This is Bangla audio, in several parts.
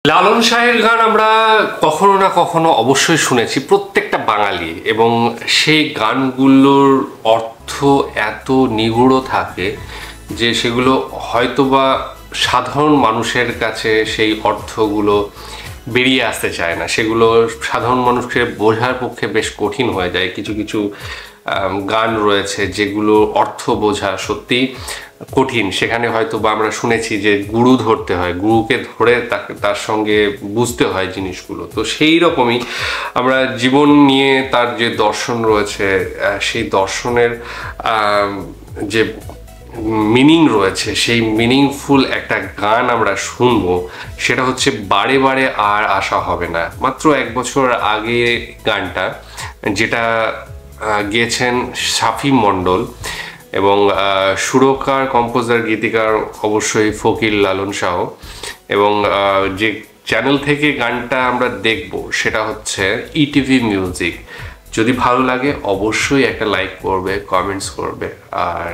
লালন শাহের গান আমরা কখনো না কখনো অবশ্যই শুনেছি, প্রত্যেকটা বাঙালি, এবং সেই গানগুলোর অর্থ এত নিগূঢ় থাকে যে সেগুলো হয়তোবা সাধারণ মানুষের কাছে সেই অর্থগুলো বেরিয়ে আসতে চায় না, সেগুলো সাধারণ মানুষকে বোঝার পক্ষে বেশ কঠিন হয়ে যায়। কিছু কিছু গান রয়েছে যেগুলো অর্থ বোঝা সত্যি কঠিন। সেখানে হয়তো বা আমরা শুনেছি যে গুরু ধরতে হয়, গুরুকে ধরে তার সঙ্গে বুঝতে হয় জিনিসগুলো। তো সেই রকমই আমরা জীবন নিয়ে তার যে দর্শন রয়েছে, সেই দর্শনের যে মিনিং রয়েছে, সেই মিনিংফুল একটা গান আমরা শুনবো, সেটা হচ্ছে বারে বারে আর আশা হবে না। মাত্র 1 বছর আগে গানটা, যেটা গেয়েছেন শাফি মণ্ডল, এবং সুরকার, কম্পোজার, গীতিকার অবশ্যই ফকির লালন শাহ। এবং যে চ্যানেল থেকে গানটা আমরা দেখব সেটা হচ্ছে ইটিভি মিউজিক। যদি ভালো লাগে অবশ্যই একটা লাইক করবে, কমেন্টস করবে, আর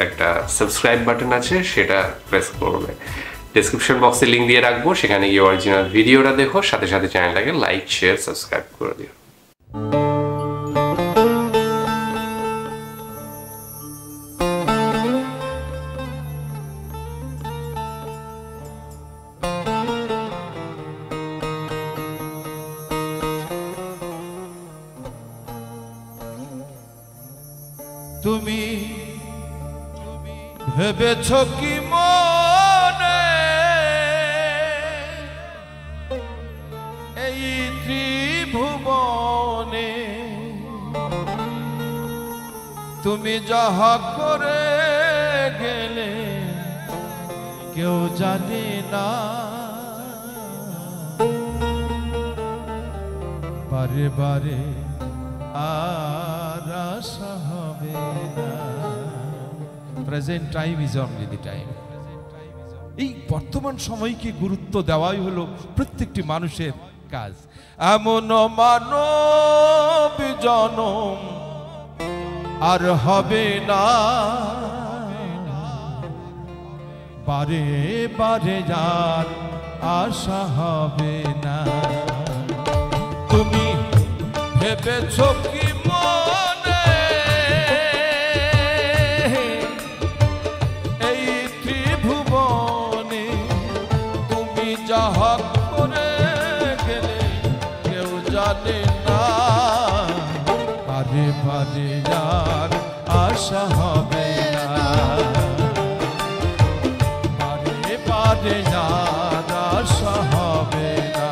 একটা সাবস্ক্রাইব বাটন আছে সেটা প্রেস করবে। ডেসক্রিপশন বক্সে লিঙ্ক দিয়ে রাখবো, সেখানে গিয়ে অরিজিনাল ভিডিওটা দেখো, সাথে সাথে চ্যানেলটাকে লাইক, শেয়ার, সাবস্ক্রাইব করে দিও। তুমি ভেবেছ কি মনে এই ত্রিভুবনে তুমি যাহা করে গেলে কেউ জানে না, বারে বারে আর আশা হবে না। Present time is only the time. এই বর্তমান সময়কে গুরুত্ব দেওয়াই হলো প্রত্যেকটি মানুষের কাজ। এমন মানব জনম আর হবে না, বারে বারে যার আশা হবে না। তুমি ভেবেছ কি মনে এই ত্রিভুবনে তুমি যাহা করে গেলে কেউ জানে না, বারে বারে যার আশা হবে না, বারে বারে যার আশা হবে না।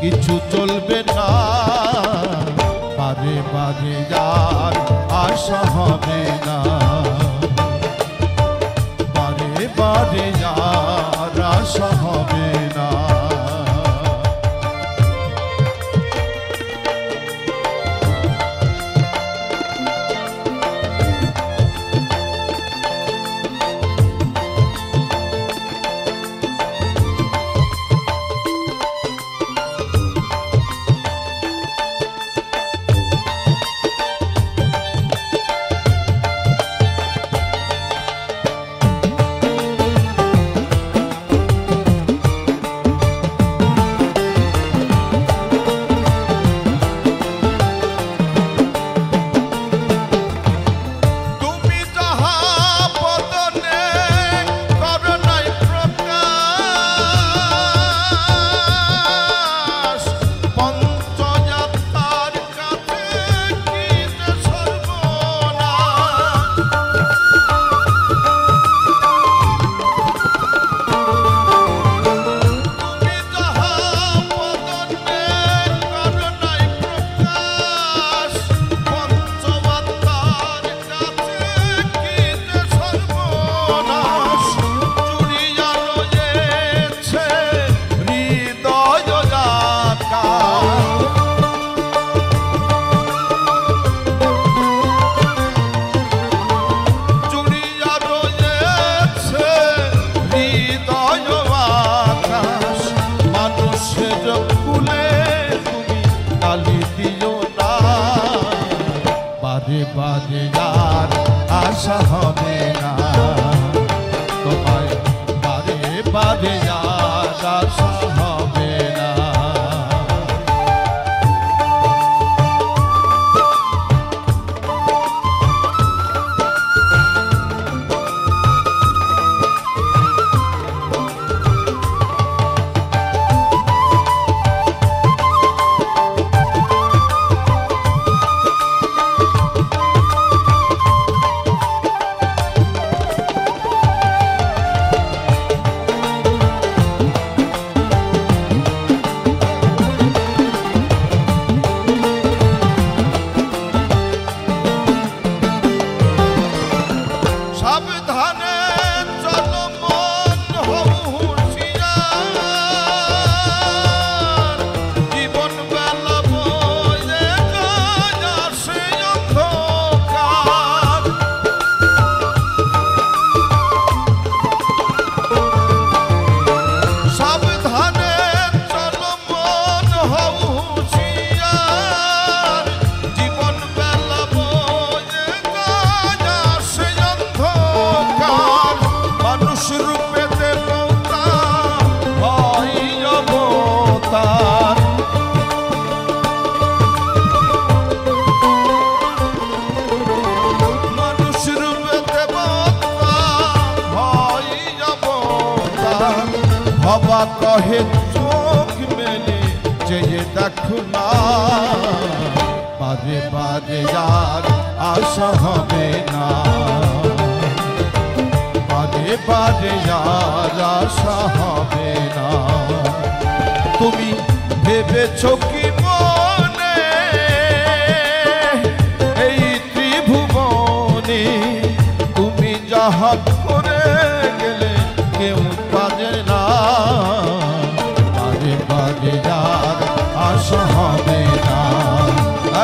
কিছু চলবে না, বারে বারে যার আশা হবে না, বারে বারে যার আশা হবে না। সাবধানে চলো মন হও হুঁশিয়ার, জীবন বেলা বয়ে যায় আসে অন্ধকার। সাবধানে চলো মন হও হুঁশিয়ার, জীবন বেলা বয়ে যায় আসে অন্ধকার। মানুষ রূপে দেবতা হয় অবতার, মানুষ রূপে দেবতা হয় অবতার। হবা কহে চোখ মেলে চেয়ে দেখো না, বারে বারে আর আশা হবে না, বারে বারে আর আশা হবে না। তুমি ভেবেছো কি মনে এই ত্রিভুবনে তুমি যাহা করে গেলে কেউ পারে না, বারে বারে আর আশা হবে না।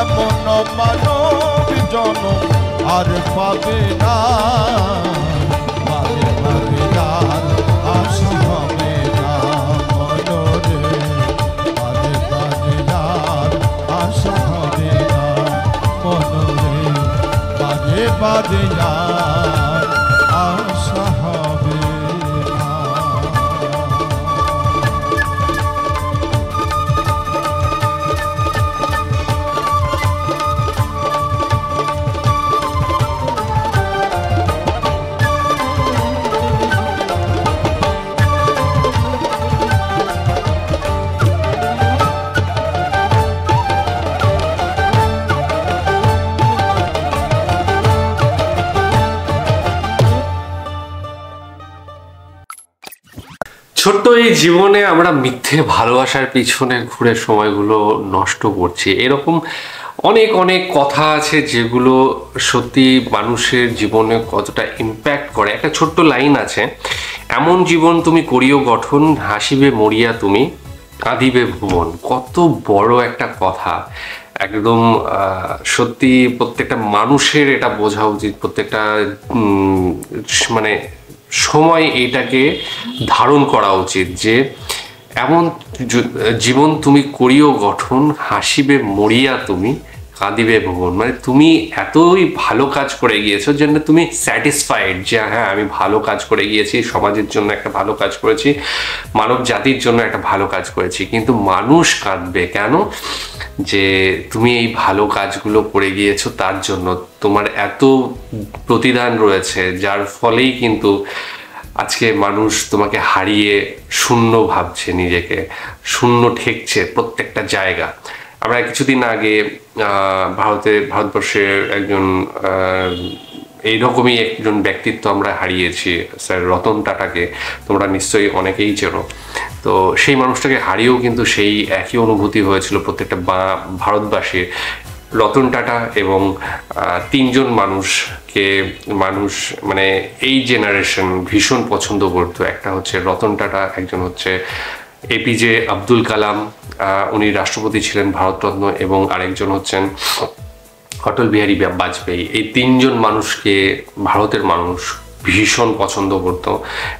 এমন মানব জনম আর পাবে না, বারে বারে আর আশা হবে না মনরে, বারে বারে আর আশা হবে না মনরে, বারে বারে আর আশা হবে না। ছোট্ট এই জীবনে আমরা মিথ্যে ভালোবাসার পিছনে ঘুরে সময়গুলো নষ্ট করছি। এরকম অনেক অনেক কথা আছে যেগুলো সত্যি মানুষের জীবনে কতটা ইম্প্যাক্ট করে। একটা ছোট্ট লাইন আছে, এমন জীবন তুমি করিও গঠন, হাসিবে মরিয়া তুমি কাঁদিবে ভুবন। কত বড় একটা কথা, একদম সত্যি প্রত্যেকটা মানুষের এটা বোঝা উচিত। প্রত্যেকটা মানে সময় এইটাকে ধারণ করা উচিত যে এমন জীবন তুমি করিও গঠন, হাসিবে মরিয়া তুমি কাঁদিবে ভুবন। মানে তুমি এতই ভালো কাজ করে গিয়েছো যেন তুমি স্যাটিসফাইড যে হ্যাঁ আমি ভালো কাজ করে গিয়েছি, সমাজের জন্য একটা ভালো কাজ করেছি, মানব জাতির জন্য একটা ভালো কাজ করেছি। কিন্তু মানুষ কাঁদবে কেন? যে তুমি এই ভালো কাজগুলো করে গিয়েছো তার জন্য তোমার এত প্রতিদান রয়েছে, যার ফলেই কিন্তু আজকে মানুষ তোমাকে হারিয়ে শূন্য ভাবছে, নিজেকে শূন্য ঠেকছে প্রত্যেকটা জায়গা। আমরা কিছুদিন আগে ভারতবর্ষের একজন এইরকমই একজন ব্যক্তিত্ব আমরা হারিয়েছি, স্যার রতন টাটাকে। তোমরা নিশ্চয়ই অনেকেই চেনো। তো সেই মানুষটাকে হারিয়েও কিন্তু সেই একই অনুভূতি হয়েছিল প্রত্যেকটা ভারতবাসীর। রতন টাটা এবং তিনজন মানুষকে মানুষ মানে এই জেনারেশন ভীষণ পছন্দ করতো। একটা হচ্ছে রতন টাটা, একজন হচ্ছে এপিজে আব্দুল কালাম, উনি রাষ্ট্রপতি ছিলেন ভারতরত্ন, এবং আরেকজন হচ্ছেন অটল বিহারী বাজপেয়ী। এই তিনজন মানুষকে ভারতের মানুষ ভীষণ পছন্দ করতো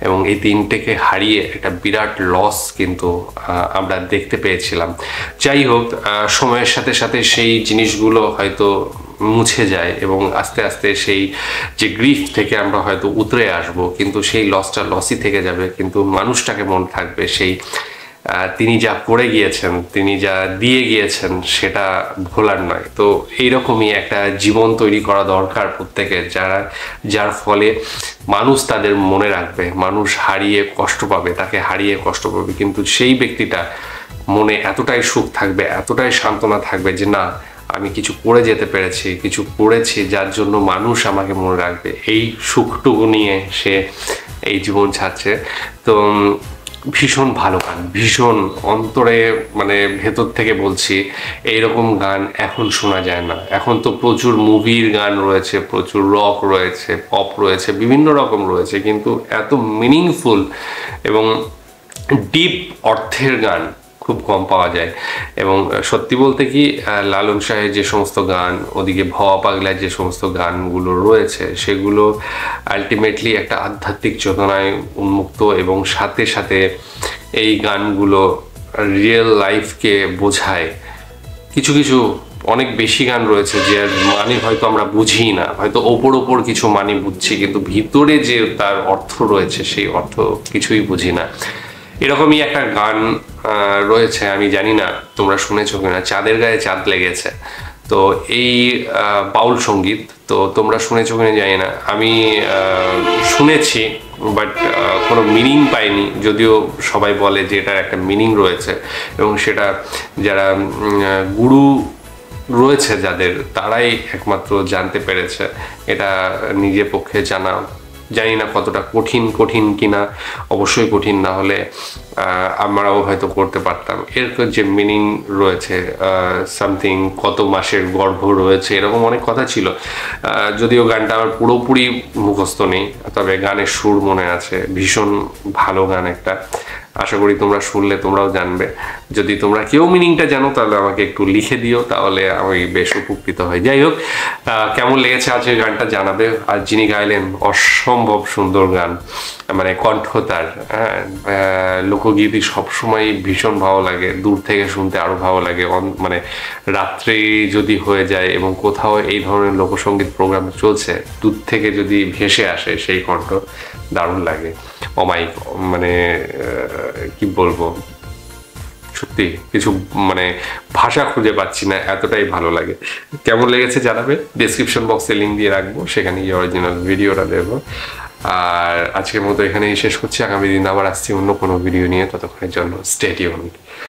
এবং এই তিনটেকে হারিয়ে একটা বিরাট লস কিন্তু আমরা দেখতে পেয়েছিলাম। যাই হোক, সময়ের সাথে সাথে সেই জিনিসগুলো হয়তো মুছে যায় এবং আস্তে আস্তে সেই যে গ্রিফ থেকে আমরা হয়তো উতরে আসব, কিন্তু সেই লসটা লসই থেকে যাবে, কিন্তু মানুষটাকে মনে থাকবে সেই তিনি যা করে গিয়েছেন, তিনি যা দিয়ে গিয়েছেন সেটা ভোলার নয়। তো এইরকমই একটা জীবন তৈরি করা দরকার প্রত্যেকের, যার ফলে মানুষ তাদের মনে রাখবে। মানুষ হারিয়ে কষ্ট পাবে, তাকে হারিয়ে কষ্ট পাবে, কিন্তু সেই ব্যক্তিটা মনে এতটাই সুখ থাকবে, এতটাই সান্ত্বনা থাকবে যে না, আমি কিছু করে যেতে পেরেছি, কিছু করেছি যার জন্য মানুষ আমাকে মনে রাখবে। এই সুখটুকু নিয়ে সে এই জীবন ছাড়ছে। তো ভীষণ ভালো গান, ভীষণ অন্তরে মানে ভেতর থেকে বলছি, এইরকম গান এখন শোনা যায় না। এখন তো প্রচুর মুভির গান রয়েছে, প্রচুর রক রয়েছে, পপ রয়েছে, বিভিন্ন রকম রয়েছে, কিন্তু এত মিনিংফুল এবং ডিপ অর্থের গান খুব কম পাওয়া যায়। এবং সত্যি বলতে কি, লালন শাহের যে সমস্ত গান, ওদিকে ভবা পাগলার যে সমস্ত গানগুলো রয়েছে, সেগুলো আলটিমেটলি একটা আধ্যাত্মিক চেতনায় উন্মুক্ত, এবং সাথে সাথে এই গানগুলো রিয়েল লাইফকে বোঝায়। কিছু কিছু অনেক বেশি গান রয়েছে যে মানে হয়তো আমরা বুঝি না, হয়তো ওপর কিছু মানে বুঝছি, কিন্তু ভিতরে যে তার অর্থ রয়েছে সেই অর্থ কিছুই বুঝি না। এরকমই একটা গান রয়েছে, আমি জানি না তোমরা শুনেছো কিনা, চাঁদের গায়ে চাঁদ লেগেছে। তো এই বাউল সঙ্গীত, তো তোমরা শুনেছো কিনা জানি না, আমি শুনেছি, বাট কোনো মিনিং পাইনি, যদিও সবাই বলে যে এটার একটা মিনিং রয়েছে, এবং সেটা যারা গুরু রয়েছে যাদের, তারাই একমাত্র জানতে পেরেছে। এটা নিজের পক্ষে জানা জানি না কতটা কঠিন কিনা, অবশ্যই কঠিন, না হলে আমরাও হয়তো করতে পারতাম। এর যে মিনিং রয়েছে, সামথিং কত মাসের গর্ভ রয়েছে, এরকম অনেক কথা ছিল। যদিও গানটা আমার পুরোপুরি মুখস্থ নেই, তবে গানের সুর মনে আছে। ভীষণ ভালো গান একটা, আশা করি তোমরা শুনলে তোমরাও জানবে। যদি তোমরা কেউ মিনিংটা জানো তাহলে আমাকে একটু লিখে দিও, তাহলে আমি বেশ উপকৃত হই। যাই হোক, কেমন লেগেছে আজকের গানটা জানাবে। আর যিনি গাইলেন, অসম্ভব সুন্দর গান, মানে কণ্ঠ তার, লোকগীতি সবসময় ভীষণ ভালো লাগে, দূর থেকে শুনতে আরো ভালো লাগে। মানে রাত্রে যদি হয়ে যায় এবং কোথাও এই ধরনের লোকসঙ্গীত প্রোগ্রাম চলছে, দূর থেকে যদি ভেসে আসে সেই কণ্ঠ, দারুণ লাগে। অমায়িক, মানে কি বলবো, সত্যি কিছু মানে ভাষা খুঁজে পাচ্ছি না, এতটাই ভালো লাগে। কেমন লেগেছে জানাবে, ডিসক্রিপশন বক্সে লিঙ্ক দিয়ে রাখবো, সেখানে গিয়ে অরিজিনাল ভিডিওটা দেবো। আর আজকের মতো এখানেই শেষ করছি, আগামী দিন আবার আসছি অন্য কোনো ভিডিও নিয়ে, ততক্ষণের জন্য স্টে টিউনড।